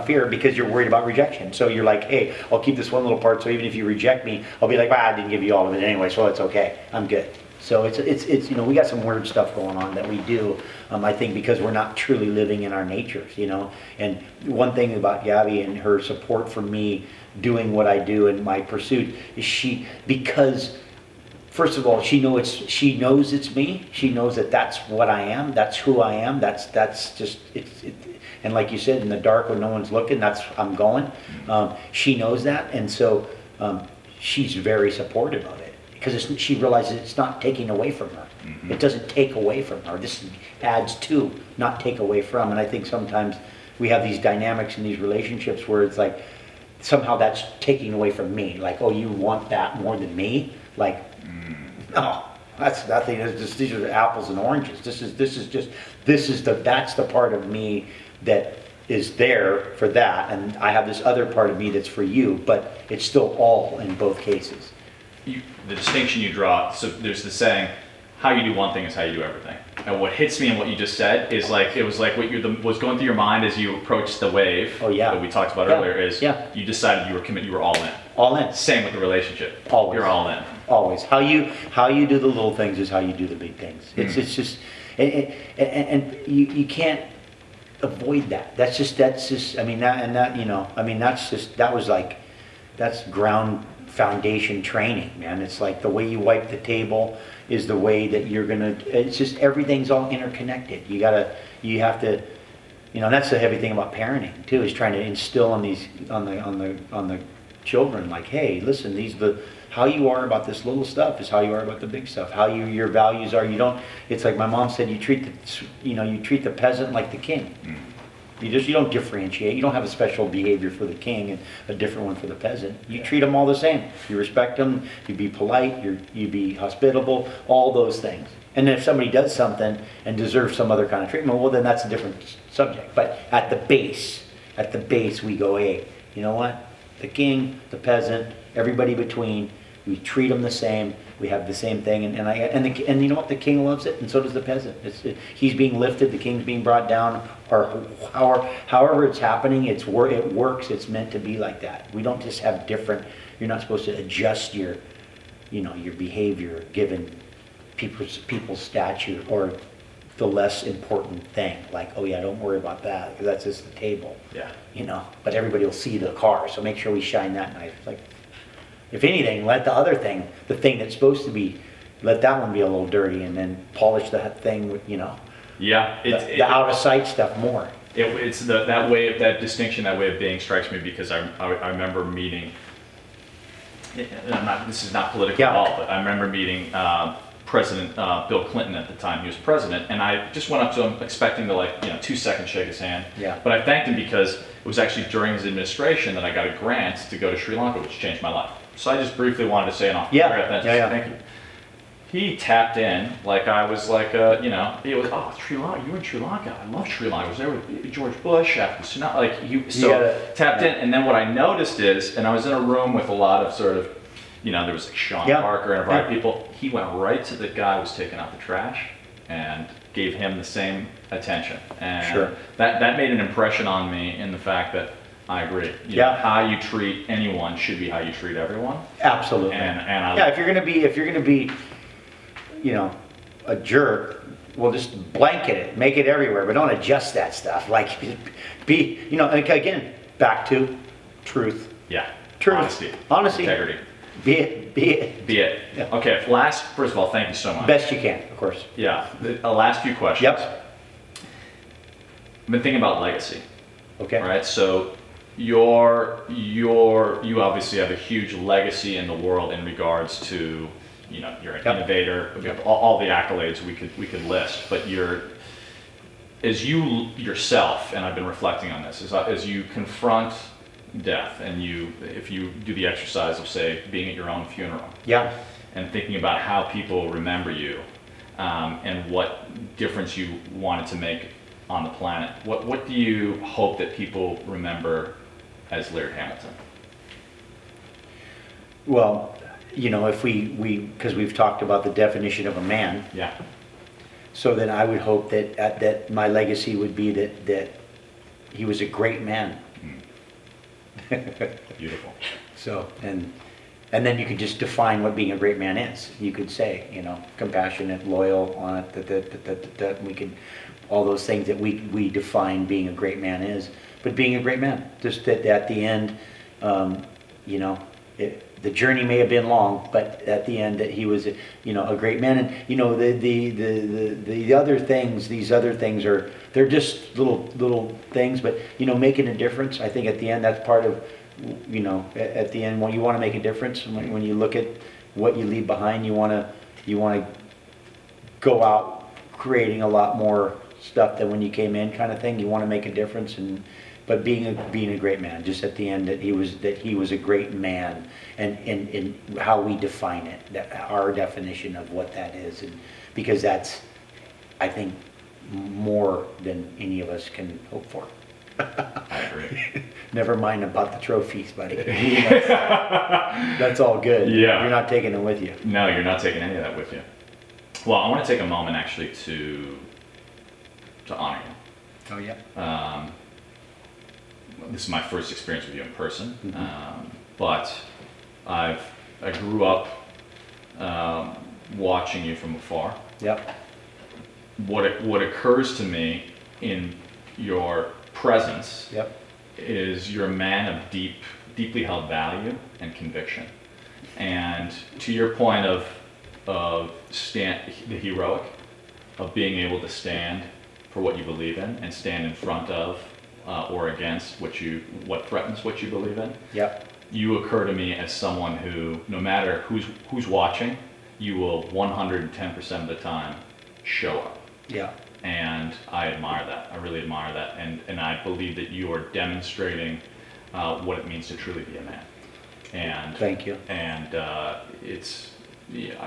fear because you're worried about rejection. So you're like, hey, I'll keep this one little part, so even if you reject me, I'll be like, well, I didn't give you all of it anyway, so it's okay, I'm good. So it's you know, we got some weird stuff going on that we do, I think because we're not truly living in our natures, you know. And one thing about Gabby and her support for me doing what I do in my pursuit is because first of all, she knows it's me. She knows that that's what I am. That's who I am. That's just and like you said, in the dark when no one's looking, I'm going. She knows that, and so she's very supportive of it because she realizes it's not taking away from her. It doesn't take away from her. This adds to, not take away from. And I think sometimes we have these dynamics in these relationships where it's like somehow that's taking away from me. Like, oh, you want that more than me? Like, no, that's nothing. These are apples and oranges. That's the part of me that is there for that, and I have this other part of me that's for you, but it's still all in both cases. The distinction you draw, so there's the saying, how you do one thing is how you do everything. And what hits me in what you just said is like, it was like what was going through your mind as you approached the wave that we talked about earlier is you decided you were committed, you were all in. All in. Same with the relationship. Always. You're all in. Always. How you do the little things is how you do the big things. It's just, and you can't avoid that. That's just, I mean, that's ground foundation training, man. It's like the way you wipe the table is the way that you're gonna, it's just, everything's all interconnected. You have to, you know, that's the heavy thing about parenting too, is trying to instill on the children, like, hey, listen, how you are about this little stuff is how you are about the big stuff. How your values are. You don't. It's like my mom said. You treat the peasant like the king. You don't differentiate. You don't have a special behavior for the king and a different one for the peasant. You treat them all the same. You respect them. You be polite. You be hospitable. All those things. And then if somebody does something and deserves some other kind of treatment, well, then that's a different subject. But at the base, we go, hey, you know what? The king, the peasant, everybody between. We treat them the same. We have the same thing, and you know what? The king loves it, and so does the peasant. He's being lifted, the king's being brought down, or however it's happening. It works. It's meant to be like that. We don't just have different. You're not supposed to adjust your behavior given people's stature or the less important thing. Like, oh yeah, don't worry about that because that's just the table. Yeah. You know, but everybody will see the car, so make sure we shine that night. Like, if anything, let the other thing, the thing that's supposed to be, let that one be a little dirty, and then polish that thing with, you know. Yeah, the out of sight stuff more. It's that distinction, that way of being strikes me because I remember meeting. This is not political at all, but I remember meeting President Bill Clinton at the time he was president, and I just went up to him expecting to 2 seconds shake his hand. Yeah. But I thanked him because it was actually during his administration that I got a grant to go to Sri Lanka, which changed my life. So I just briefly wanted to say an thank you. He tapped in like I was like, he was, oh, Sri Lanka, you were in Sri Lanka. I love Sri Lanka. I was there with George Bush after tsunami. Tapped in, and then what I noticed is, and I was in a room with a lot of sort of, there was like Sean Parker and a variety of people. He went right to the guy who was taking out the trash and gave him the same attention. And that made an impression on me in the fact that I agree. How you treat anyone should be how you treat everyone. Absolutely. And if you're gonna be, a jerk, well, just blanket it, make it everywhere, but don't adjust that stuff. Like, be, again, back to truth. Yeah. Truth. Honesty. Integrity. Be it. Yeah. Okay. First of all, thank you so much. Best you can, of course. Yeah. The last few questions. Yep. I've been thinking about legacy. Okay. Right. So you obviously have a huge legacy in the world in regards to, you're an innovator. We have all the accolades we could list, but as you yourself, and I've been reflecting on this, as you confront death, and if you do the exercise of, say, being at your own funeral, and thinking about how people remember you, and what difference you wanted to make on the planet, what do you hope that people remember as Laird Hamilton? Well, if because we've talked about the definition of a man. Yeah. So then I would hope that my legacy would be that he was a great man. Beautiful. So, and then you could just define what being a great man is. You could say, you know, compassionate, loyal, on it, that we could, all those things that we define being a great man is. But being a great man, just that at the end, you know, the journey may have been long, but at the end that he was, you know, a great man. And you know, the other things, these other things are, they're just little things, but you know, making a difference. I think at the end that's part of, you know, at the end when you want to make a difference, when you look at what you leave behind, you want to go out creating a lot more stuff than when you came in, kind of thing. You want to make a difference, but being a great man, just at the end that he was a great man, and how we define it, that our definition of what that is, and because that's, I think, more than any of us can hope for. I agree. Never mind about the trophies, buddy. That's all good. Yeah. You're not taking them with you. No, you're not taking any of that with you. Well, I want to take a moment actually to honor you. Oh yeah. This is my first experience with you in person, but I grew up watching you from afar. Yep. What occurs to me in your presence, Yep. is you're a man of deeply held value and conviction. And to your point of the heroic, of being able to stand for what you believe in and stand in front of or against what threatens what you believe in. Yep. You occur to me as someone who, no matter who's watching, you will 110% of the time show up. Yeah. And I admire that. I really admire that. And I believe that you are demonstrating what it means to truly be a man. And thank you. And I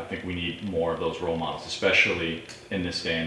think we need more of those role models, especially in this day and